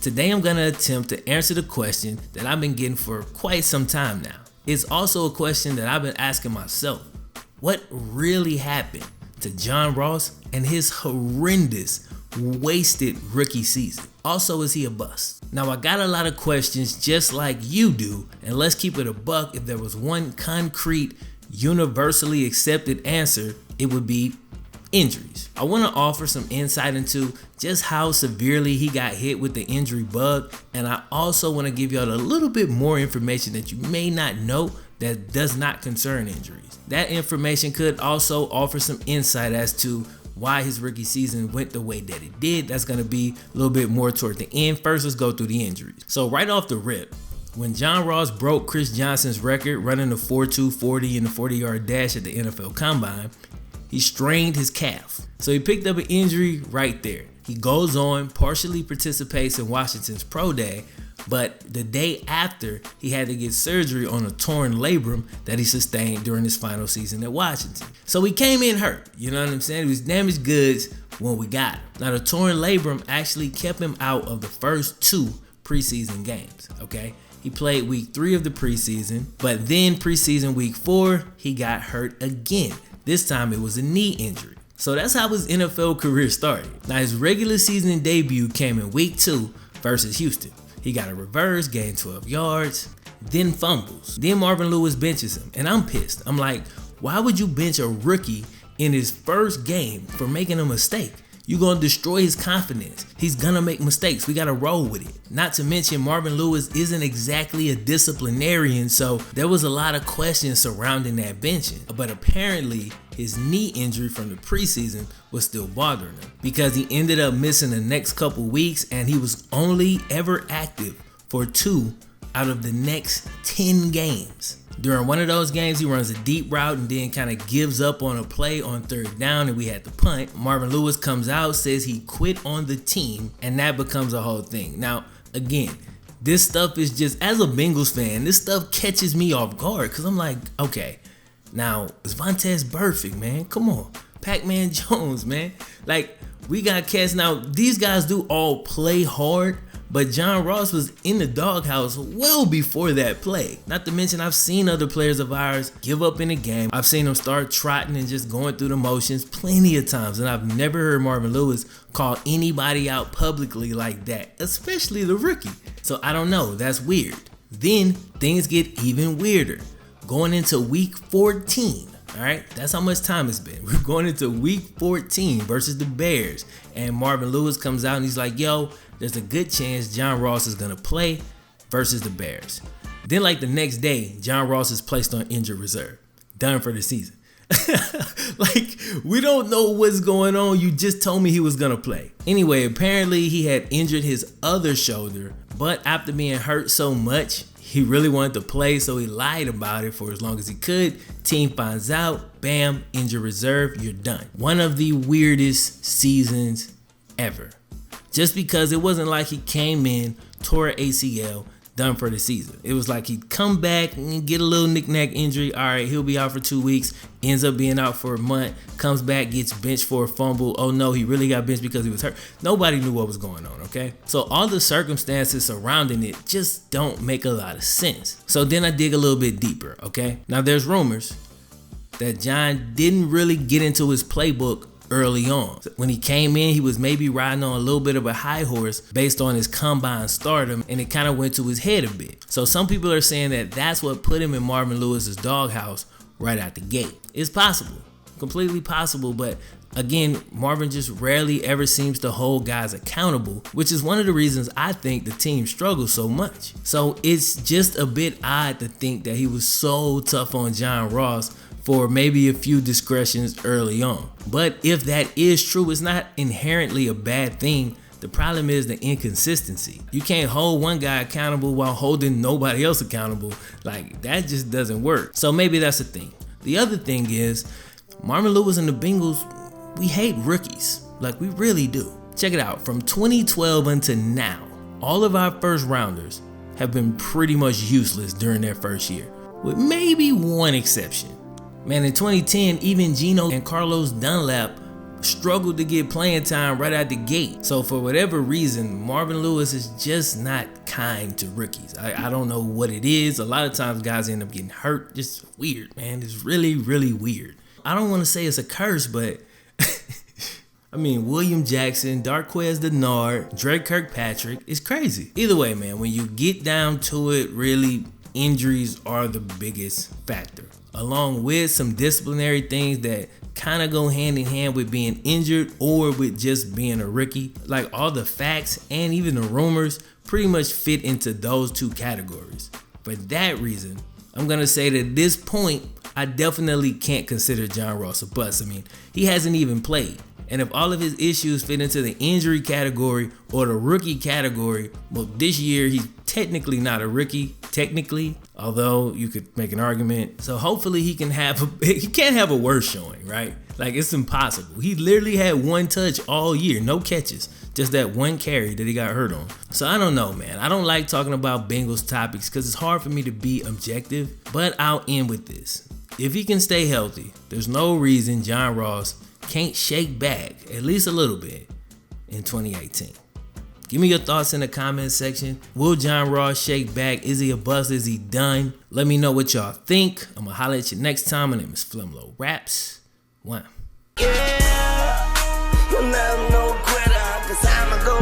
Today I'm gonna attempt to answer the question that I've been getting for quite some time now. It's also a question that I've been asking myself. What really happened to John Ross and his horrendous, wasted rookie season? Also, is he a bust? Now, I got a lot of questions just like you do, and let's keep it a buck. If there was one concrete, universally accepted answer, it would be injuries. I want to offer some insight into just how severely he got hit with the injury bug, and I also want to give y'all a little bit more information that you may not know that does not concern injuries. That information could also offer some insight as to why his rookie season went the way that it did. That's going to be a little bit more toward the end. First, let's go through the injuries. So right off the rip, when John Ross broke Chris Johnson's record running the 4.2 40 in the 40-yard dash at the NFL Combine, he strained his calf. So he picked up an injury right there. He goes on, partially participates in Washington's Pro Day, but the day after, he had to get surgery on a torn labrum that he sustained during his final season at Washington. So he came in hurt, you know what I'm saying? He was damaged goods when we got him. Now, the torn labrum actually kept him out of the first 2 preseason games, okay? He played week 3 of the preseason, but then preseason week 4, he got hurt again. This time it was a knee injury. So that's how his NFL career started. Now, his regular season debut came in week 2 versus Houston. He got a reverse, gained 12 yards, then fumbles. Then Marvin Lewis benches him, and I'm pissed. I'm like, why would you bench a rookie in his first game for making a mistake? You're going to destroy his confidence. He's going to make mistakes. We got to roll with it. Not to mention, Marvin Lewis isn't exactly a disciplinarian, so there was a lot of questions surrounding that benching. But apparently, his knee injury from the preseason was still bothering him because he ended up missing the next couple weeks, and he was only ever active for 2 out of the next 10 games. During one of those games, he runs a deep route and then kind of gives up on a play on 3rd down, and we had to punt. Marvin Lewis comes out, says he quit on the team, and that becomes a whole thing. Now, again, this stuff is just, as a Bengals fan, this stuff catches me off guard because I'm like, okay, now, it's Vontaze Burfict, man. Come on. Pac-Man Jones, man. Like, we got cats. Now, these guys do all play hard, but John Ross was in the doghouse well before that play. Not to mention, I've seen other players of ours give up in the game. I've seen them start trotting and just going through the motions plenty of times, and I've never heard Marvin Lewis call anybody out publicly like that, especially the rookie. So I don't know. That's weird. Then things get even weirder. Going into week 14, all right? That's how much time it's been. We're going into week 14 versus the Bears, and Marvin Lewis comes out and he's like, yo, there's a good chance John Ross is going to play versus the Bears. Then, like the next day, John Ross is placed on injured reserve. Done for the season. Like, we don't know what's going on. You just told me he was going to play. Anyway, apparently he had injured his other shoulder, but after being hurt so much, he really wanted to play, so he lied about it for as long as he could. Team finds out, bam, injured reserve, you're done. One of the weirdest seasons ever. Just because it wasn't like he came in, tore ACL, done for the season. It was like he'd come back and get a little knick-knack injury. All right, he'll be out for 2 weeks, ends up being out for a month, comes back, gets benched for a fumble. Oh no, he really got benched because he was hurt. Nobody knew what was going on, okay? So all the circumstances surrounding it just don't make a lot of sense. So then I dig a little bit deeper, okay? Now there's rumors that John didn't really get into his playbook early on. When he came in, he was maybe riding on a little bit of a high horse based on his combine stardom, and it kind of went to his head a bit. So some people are saying that that's what put him in Marvin Lewis's doghouse right out the gate. It's possible, completely possible, but again, Marvin just rarely ever seems to hold guys accountable, which is one of the reasons I think the team struggles so much. So it's just a bit odd to think that he was so tough on John Ross for maybe a few discretions early on. But if that is true, it's not inherently a bad thing. The problem is the inconsistency. You can't hold one guy accountable while holding nobody else accountable. Like, that just doesn't work. So maybe that's the thing. The other thing is, Marvin Lewis and the Bengals, we hate rookies. Like, we really do. Check it out. From 2012 until now, all of our first rounders have been pretty much useless during their first year, with maybe one exception. Man, in 2010, even Geno and Carlos Dunlap struggled to get playing time right out the gate. So for whatever reason, Marvin Lewis is just not kind to rookies. I don't know what it is. A lot of times guys end up getting hurt. Just weird, man. It's really, really weird. I don't want to say it's a curse, but I mean, William Jackson, Darqueze Dennard, Drake Kirkpatrick, it's crazy. Either way, man, when you get down to it, really, injuries are the biggest factor, along with some disciplinary things that kind of go hand in hand with being injured or with just being a rookie. Like all the facts and even the rumors pretty much fit into those two categories. For that reason, I'm going to say that at this point, I definitely can't consider John Ross a bust. I mean, he hasn't even played. And if all of his issues fit into the injury category or the rookie category, well, this year he's technically not a rookie, although you could make an argument. So hopefully he can't have a worse showing, right? Like, it's impossible. He literally had one touch all year, no catches, just that one carry that he got hurt on. So I don't know, man. I don't like talking about Bengals topics because it's hard for me to be objective, but I'll end with this. If he can stay healthy, there's no reason John Ross can't shake back at least a little bit in 2018. Give me your thoughts in the comment section. Will John Ross shake back? Is he a bust? Is he done? Let me know what y'all think. I'm gonna holler at you next time. My name is FlemLo Raps. One. Yeah, I'm no quitter, 'cause I'ma go